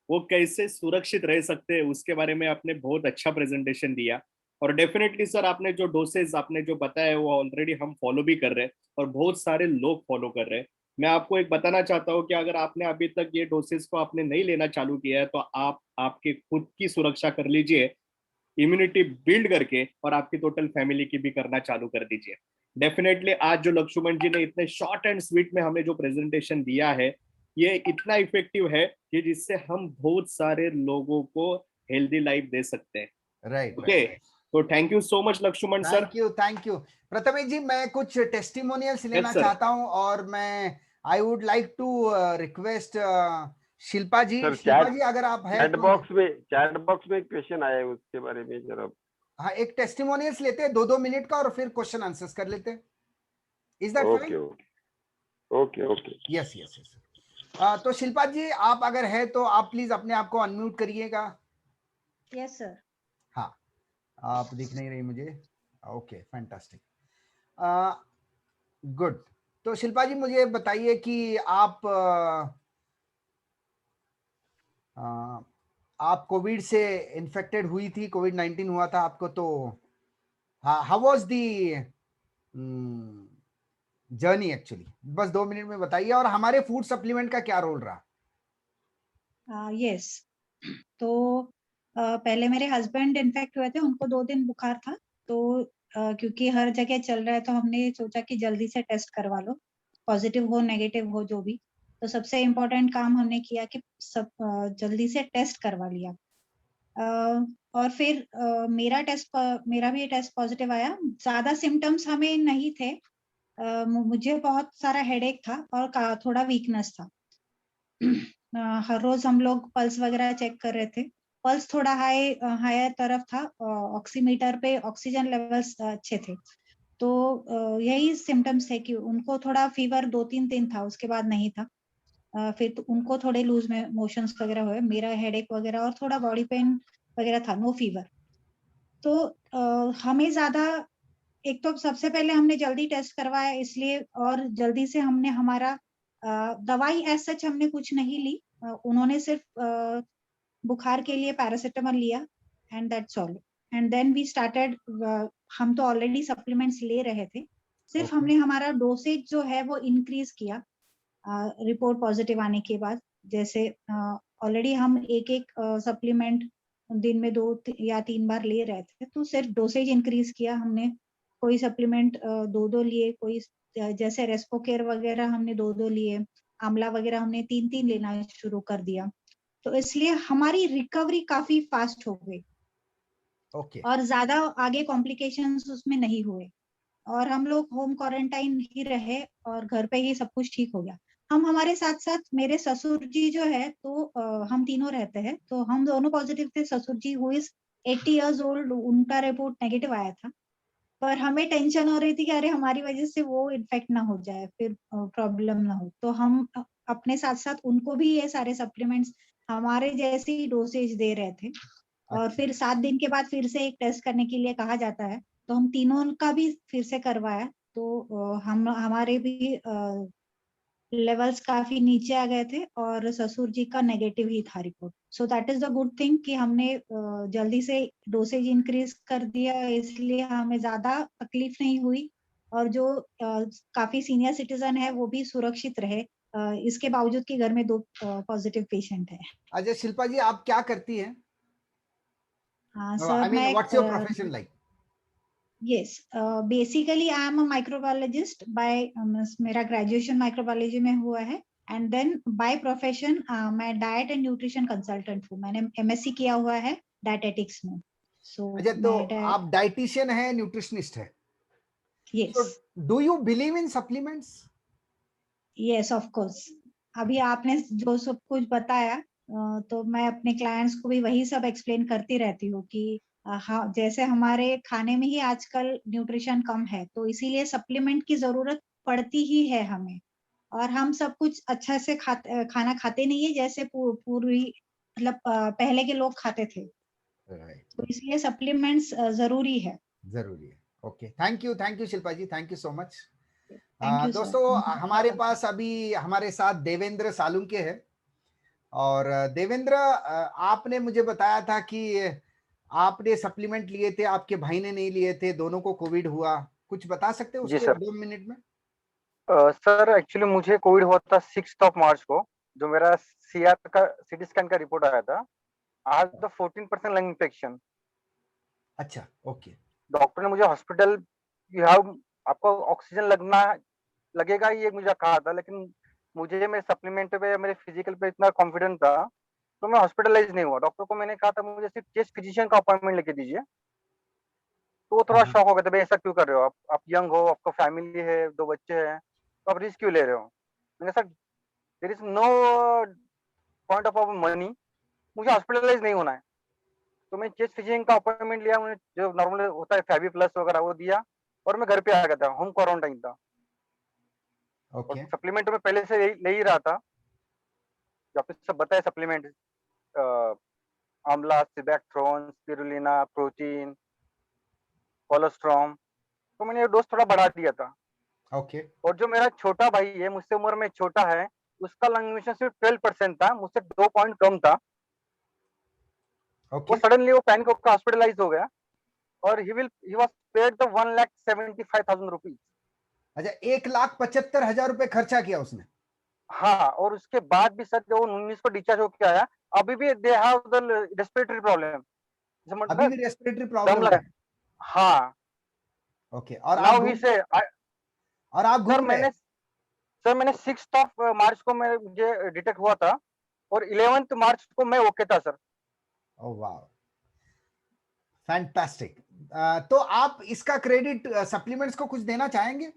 वो कैसे सुरक्षित रह सकते हैं उसके बारे में आपने बहुत अच्छा प्रेजेंटेशन दिया। और डेफिनेटली सर, आपने जो डोसेज आपने जो बताया वो ऑलरेडी हम फॉलो भी कर रहे हैं और बहुत सारे लोग फॉलो कर रहे हैं। मैं आपको एक बताना चाहता हूँ कि अगर आपने अभी तक ये डोसेज को आपने नहीं लेना चालू किया है तो आप आपके खुद की सुरक्षा कर लीजिए, इम्यूनिटी बिल्ड करके, और आपकी टोटल फैमिली की भी करना चालू कर दीजिए। डेफिनेटली आज जो लक्ष्मण जी ने इतने शॉर्ट एंड स्वीट में हमें जो प्रेजेंटेशन दिया है, ये इतना इफेक्टिव है कि जिससे हम बहुत सारे लोगों को हेल्दी लाइफ दे सकते हैं। राइट, ओके, तो thank you so much Lakshman sir. Thank you Prathamesh ji. मैं कुछ टेस्टिमोनियल्स लेना यस सर। चाहता हूं और मैं I would like to request Shilpa ji. Sir, Shilpa ji अगर आप है चैट तो बॉक्स में एक क्वेश्चन आया है, उसके बारे में जरा। हाँ, एक टेस्टिमोनियल्स लेते हैं 2-2 मिनट का और फिर क्वेश्चन आंसर्स कर लेते हैं। Is that fine? Okay okay. Yes yes yes. तो शिल्पा जी आप अगर है तो आप प्लीज अपने आप को अनम्यूट करिएगा। Yes sir. हाँ, आप दिख नहीं रही मुझे। Okay, fantastic, good. तो शिल्पा जी मुझे बताइए कि आप कोविड से इन्फेक्टेड हुई थी, कोविड-19 हुआ था आपको, तो how was the journey actually? बस 2 मिनट में बताइए। और हमारे फूड सप्लीमेंट का क्या रोल रहा? यस, तो पहले मेरे हस्बैंड इन्फेक्ट हुए थे, उनको 2 दिन बुखार था। तो क्योंकि हर जगह चल रहा है तो हमने सोचा कि जल्दी से टेस्ट करवा लो, पॉजिटिव हो नेगेटिव हो जो भी। तो सबसे इम्पोर्टेंट काम हमने किया कि सब जल्दी से टेस्ट करवा लिया। और फिर मेरा भी टेस्ट पॉजिटिव आया। ज्यादा सिम्टम्स हमें नहीं थे। मुझे बहुत सारा हेडेक था और थोड़ा वीकनेस था। हर रोज हम लोग पल्स वगैरह चेक कर रहे थे। पल्स थोड़ा हायर तरफ था। ऑक्सीमीटर पे ऑक्सीजन लेवल्स अच्छे थे। तो यही सिम्टम्स थे कि उनको थोड़ा फीवर 2-3 दिन था, उसके बाद नहीं था। फिर तो उनको थोड़े लूज में मोशंस वगैरह हुए, मेरा हेडेक वगैरह और थोड़ा बॉडी पेन वगैरह था, नो फीवर। तो हमें ज्यादा, एक तो सबसे पहले हमने जल्दी टेस्ट करवाया इसलिए, और जल्दी से हमने हमारा दवाई एज सच हमने कुछ नहीं ली। उन्होंने सिर्फ बुखार के लिए पैरासिटामोल लिया and that's all. And then we started, हम तो ऑलरेडी सप्लीमेंट्स ले रहे थे, सिर्फ Okay. हमने हमारा डोसेज जो है वो इंक्रीज किया रिपोर्ट पॉजिटिव आने के बाद। जैसे ऑलरेडी हम एक सप्लीमेंट दिन में 2 या 3 बार ले रहे थे, तो सिर्फ डोसेज इंक्रीज किया हमने। कोई सप्लीमेंट 2-2 लिए, कोई जैसे रेस्पोकेयर वगैरह हमने 2-2 लिए, आंवला वगैरह हमने 3-3 लेना शुरू कर दिया। तो इसलिए हमारी रिकवरी काफी फास्ट हो गई Okay. और ज्यादा आगे कॉम्प्लिकेशंस उसमें नहीं हुए। और हम लोग होम क्वारंटाइन ही रहे और घर पे ही सब कुछ ठीक हो गया। हम हमारे साथ साथ मेरे ससुर जी जो है, तो हम तीनों रहते हैं, तो हम दोनों पॉजिटिव थे। ससुर जी हु इज 80 इयर्स ओल्ड, उनका रिपोर्ट नेगेटिव आया था। पर हमें टेंशन हो रही थी कि अरे हमारी वजह से वो इन्फेक्ट ना हो जाए, फिर प्रॉब्लम ना हो। तो हम अपने साथ साथ उनको भी ये सारे सप्लीमेंट्स हमारे जैसे ही डोसेज दे रहे थे। और अच्छा। फिर 7 दिन के बाद फिर से एक टेस्ट करने के लिए कहा जाता है, तो हम तीनों का भी फिर से करवाया। तो हम हमारे भी लेवल्स काफी नीचे आ गए थे और ससुर जी का नेगेटिव ही था report. So that is the good thing कि हमने जल्दी से डोसेज इंक्रीज कर दिया, इसलिए हमें ज्यादा तकलीफ नहीं हुई। और जो काफी सीनियर सिटीजन है वो भी सुरक्षित रहे, इसके बावजूद कि घर में 2 पॉजिटिव पेशेंट है। अच्छा शिल्पा जी, आप क्या करती हैं? हाँ I सर, mean, मैं what's your profession like? Yes, basically I am a microbiologist by मेरा ग्रेजुएशन माइक्रोबायोलॉजी में हुआ है। एंड देन बाय प्रोफेशन मैं डाइट एंड न्यूट्रिशन कंसल्टेंट हूँ। मैंने एमएससी किया हुआ है डाइटेटिक्स में। सो अच्छा, तो मैं आप डाइटिशियन है, न्यूट्रिशनिस्ट है। Yes, So, do you believe in supplements? Yes of course. अभी आपने जो सब कुछ बताया, तो मैं अपने क्लाइंट्स को भी वही सब एक्सप्लेन करती रहती हूँ कि हाँ, जैसे हमारे खाने में ही आजकल न्यूट्रिशन कम है, तो इसीलिए सप्लीमेंट की जरूरत पड़ती ही है हमें। और हम सब कुछ अच्छा से खाना खाते नहीं है जैसे पूर्वी, मतलब पहले के लोग खाते थे। Right. तो इसलिए सप्लीमेंट्स जरूरी है। जरूरी है। Okay, thank you Shilpa ji, thank you so much. Thank you sir. दोस्तों, हमारे पास अभी हमारे साथ देवेंद्र सालुंके है। और देवेंद्र, आपने मुझे बताया था कि आपने सप्लीमेंट लिए थे, आपके भाई ने नहीं लिए थे, दोनों को कोविड हुआ। कुछ बता सकते हैं जी उसके सर। 2 मिनट में? सर एक्चुअली मुझे कोविड हुआ था 6 मार्च को, जो मेरा सीआर का सीटी स्कैन का रिपोर्ट आया था। I have the 14% lung infection. अच्छा, ओके। डॉक्टर ने मुझे हॉस्पिटल, यू हैव, आपको ऑक्सीजन लगेगा ये मुझे कहा था, लेकिन मुझे मेरे सप्लीमेंट पे, मेरे फिजिकल पे इतना कॉन्फिडेंट था, तो मैं हॉस्पिटलाइज नहीं हुआ। डॉक्टर को मैंने कहा था मुझे सिर्फ चेस्ट फिजिशियन का अपॉइंटमेंट लेके दीजिए, तो वो थोड़ा शॉक हो गया था, भाई ऐसा क्यों कर रहे हो आप यंग हो, आपका फैमिली है, 2 बच्चे हैं, तो आप रिस्क क्यों ले रहे हो? मैंने कहा sir, there is no point of money, मुझे हॉस्पिटलाइज नहीं होना है। तो मैं चेस्ट फिजिशियन का अपॉइंटमेंट लिया, मैंने जो नॉर्मल होता है फैबी प्लस वगैरह वो दिया, और मैं घर पे आ गया था, होम क्वारंटाइन था। और ओके। सप्लीमेंट में पहले से ले ही रहा था, जो आपने सब बताया सप्लीमेंट, आंवला, सिबैक्थ्रोन, स्पिरुलिना, प्रोटीन, कोलेस्ट्रॉम, तो मैंने ये डोज थोड़ा बढ़ा दिया था। ओके। और जो मेरा छोटा भाई है, मुझसे उम्र में छोटा है, उसका लंग इन्फेक्शन सिर्फ 12% था, मुझसे 2 पॉइंट कम था। वो ओके। सडनली वो पैनिक होकर हॉस्पिटलाइज हो गया, और he was paid the 1,75,000 rupees. अच्छा, 1,75,000 रुपए खर्चा किया उसने? हाँ, और उसके बाद भी सर जब वो 19 को डिस्चार्ज होकर आया, अभी भी they have the respiratory problem, अभी मतलब भी रेस्पिरेटरी दम प्रॉब्लम लगा। है? हाँ, ओके। और आप नाउ ही घूम से और आप सर घूम रहे? मैंने, सर मैंने 6 मार्च को मुझे डिटेक्ट हुआ था और 11 मार्च को मैं ओके था सर। ओह वाह, फैंटास्टिक। तो आप इसका क्रेडिट सप्लीमेंट्स को कुछ देना चाहेंगे?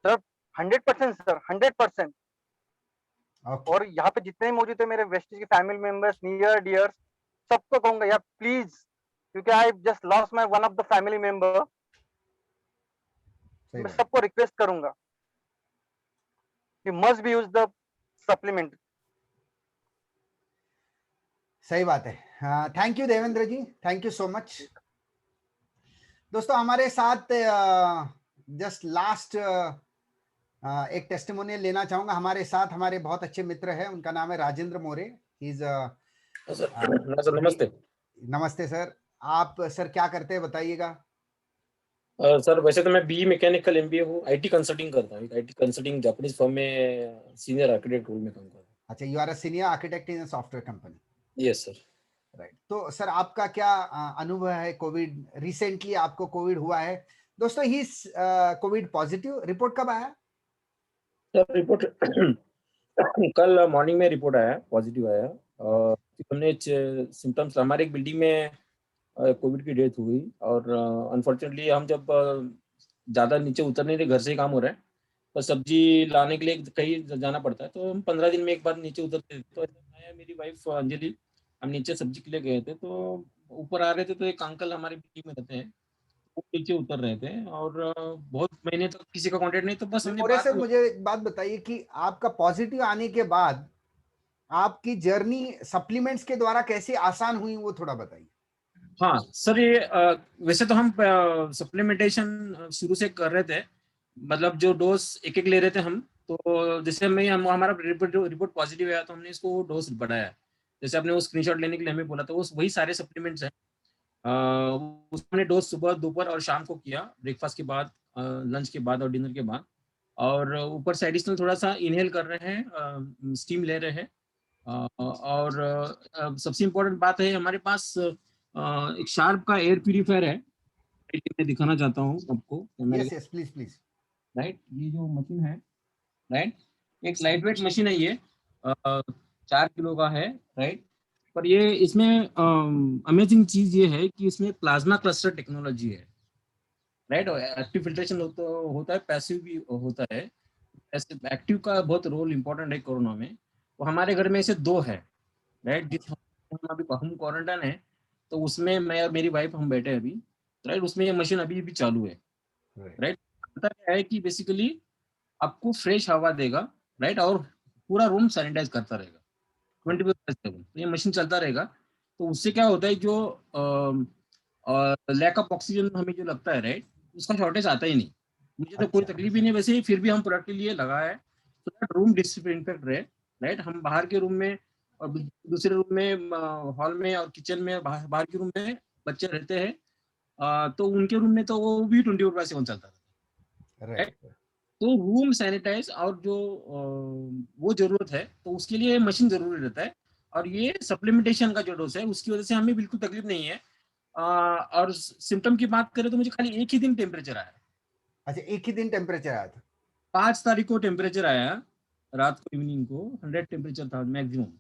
Sir 100% sir, 100%। ओके, और यहाँ पे जितने मौजूद है मेरे वेस्टेज के फैमिली मेंबर्स, नियर डियर्स, सबको कहूंगा यार प्लीज, क्योंकि I just lost my one of the family member, सही मैं बात, सबको रिक्वेस्ट करूंगा कि must be use the supplement. सही बात है। Thank you Devendra ji, thank you so much. दोस्तों हमारे साथ जस्ट लास्ट एक टेस्टिमोनियल लेना चाहूंगा। हमारे साथ हमारे बहुत अच्छे मित्र हैं, उनका नाम है राजेंद्र मोरे। इज सर नमस्ते। नमस्ते सर। आप सर क्या करते हैं बताइएगा? सर वैसे तो मैं बीई मैकेनिकल एमबीए हूँ, आईटी कंसल्टिंग करता हूँ, आईटी कंसल्टिंग जापानीज फर्म में सीनियर आर्किटेक्ट रोल में काम कर रहा हूँ। अच्छा, you are a senior architect in a software company. Yes sir. Right. तो सर आपका क्या अनुभव है? कोविड रिसेंटली आपको कोविड हुआ है दोस्तों, ही कोविड पॉजिटिव, रिपोर्ट कब आया? सर रिपोर्ट कल मॉर्निंग में रिपोर्ट आया, पॉजिटिव आया। हमने सिम्टम्स, हमारे एक बिल्डिंग में कोविड की डेथ हुई और अनफॉर्चुनेटली हम जब ज़्यादा नीचे उतर नहीं रहे, घर से ही काम हो रहा है, तो सब्जी लाने के लिए कहीं जाना पड़ता है, तो हम 15 दिन में एक बार नीचे उतरते थे। तो मैं मेरी वाइफ अंजलि हम नीचे सब्जी के लिए गए थे, तो ऊपर आ रहे थे तो एक अंकल हमारे बिल्डिंग में रहते हैं, वो नीचे उतर रहे थे और बहुत महीने तक किसी का कांटेक्ट नहीं, तो बस हमने मोरे बात सर मुझे एक बात बताइए कि आपका पॉजिटिव आने के बाद आपकी जर्नी सप्लीमेंट्स के द्वारा कैसे आसान हुई, वो थोड़ा बताइए। हाँ सर, ये वैसे तो हम सप्लीमेंटेशन शुरू से कर रहे थे, मतलब जो डोज एक एक ले रहे थे हम, तो जैसे हम हमारा रिपोर्ट पॉजिटिव आया तो हमने इसको डोज बढ़ाया। जैसे आपने वो स्क्रीनशॉट लेने के लिए हमें बोला, तो वही सारे सप्लीमेंट्स हैं। उसने डोज सुबह, दोपहर और शाम को किया, ब्रेकफास्ट के बाद, लंच के बाद और डिनर के बाद। और ऊपर से एडिशनल थोड़ा सा इनहेल कर रहे हैं, स्टीम ले रहे हैं। और सबसे इम्पोर्टेंट बात है, हमारे पास एक शार्प का एयर प्यूरिफायर है, मैं दिखाना चाहता हूँ आपको। Yes yes please please. Right, ये जो मशीन है, राइट, एक लाइट वेट मशीन है ये, 4 किलो का है, राइट। पर ये इसमें अमेजिंग चीज ये है कि इसमें प्लाज्मा क्लस्टर टेक्नोलॉजी है, राइट। एक्टिव फिल्ट्रेशन होता है, पैसिव भी होता है। एक्टिव का बहुत रोल इंपॉर्टेंट है कोरोना में, तो हमारे घर में ऐसे 2 है, राइट। जिस हम अभी होम क्वारंटाइन है, तो उसमें मैं और मेरी वाइफ हम बैठे हैं अभी, राइट। उसमें ये मशीन अभी भी चालू है, राइट। पता क्या है कि बेसिकली आपको फ्रेश हवा देगा, राइट, और पूरा रूम सैनिटाइज करता रहेगा 24/7। तो ये मशीन चलता रहेगा, तो उससे क्या होता है, जो लैक ऑफ ऑक्सीजन हमें जो लगता है, राइट, उसका शॉर्टेज आता ही नहीं। मुझे तो कोई तकलीफ ही नहीं वैसे ही, फिर भी हम प्रोडक्ट के लिए लगाया है, तो दैट रूम डिसइंफेक्ट रहे, राइट। हम बाहर के रूम में और दूसरे रूम में, हॉल में और किचन में, बाहर के रूम में बच्चे रहते हैं, तो उनके रूम में तो वो भी 24/7 चलता है, राइट। तो रूम सैनिटाइज और जो वो जरूरत है, तो उसके लिए मशीन जरूरी रहता है। और ये सप्लीमेंटेशन का जो डोज है, उसकी वजह से हमें बिल्कुल तकलीफ नहीं है। और सिम्टम की बात करें तो मुझे खाली एक ही दिन टेम्परेचर आया। अच्छा, एक ही दिन टेम्परेचर आया था? 5 तारीख को टेम्परेचर आया, रात को, इवनिंग को 100 टेम्परेचर था मैक्सिमम,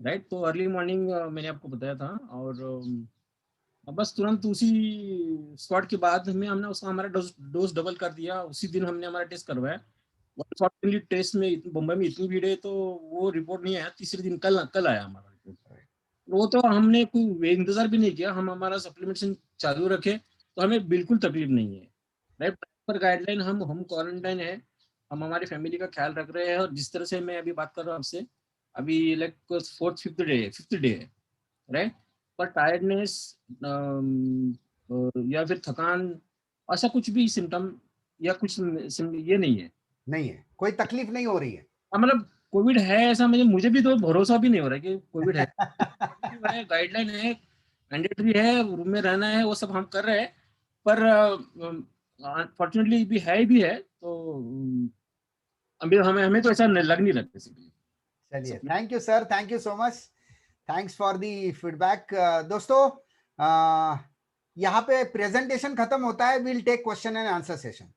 राइट। तो अर्ली मॉर्निंग मैंने आपको बताया था, और बस तुरंत उसी स्पॉट के बाद हमने उसका हमारा डोज डबल कर दिया। उसी दिन हमने हमारा टेस्ट करवाया। अनफॉर्चुनेटली टेस्ट में मुंबई में इतनी भीड़ है, तो वो रिपोर्ट नहीं आया। तीसरे दिन कल आया हमारा रिपोर्ट। वो तो हमने कोई इंतजार भी नहीं किया, हम हमारा सप्लीमेंटेशन चालू रखे, तो हमें बिल्कुल तकलीफ नहीं है, राइट। पर गाइडलाइन, हम होम क्वारंटाइन है, हम हमारी फैमिली का ख्याल रख रहे हैं। और जिस तरह से मैं अभी बात कर रहा हूँ आपसे, अभी लाइक 5th डे है, राइट। पर टायर्डनेस या फिर थकान, ऐसा कुछ भी सिम्टम या कुछ ये नहीं है, कोई तकलीफ नहीं हो रही है। मतलब कोविड है ऐसा मुझे भी तो भरोसा भी नहीं हो रहा है कि कोविड है। गाइडलाइन है, मैंडेटरी है, रूम में रहना है, वो सब हम कर रहे हैं। पर अनफॉर्चुनेटली भी है, तो अभी हमें तो ऐसा लग नहीं रहा बेसिकली। चलिए, thank you sir, thank you so much, thanks for the feedback. दोस्तों यहाँ पे प्रेजेंटेशन खत्म होता है, will take question and answer session.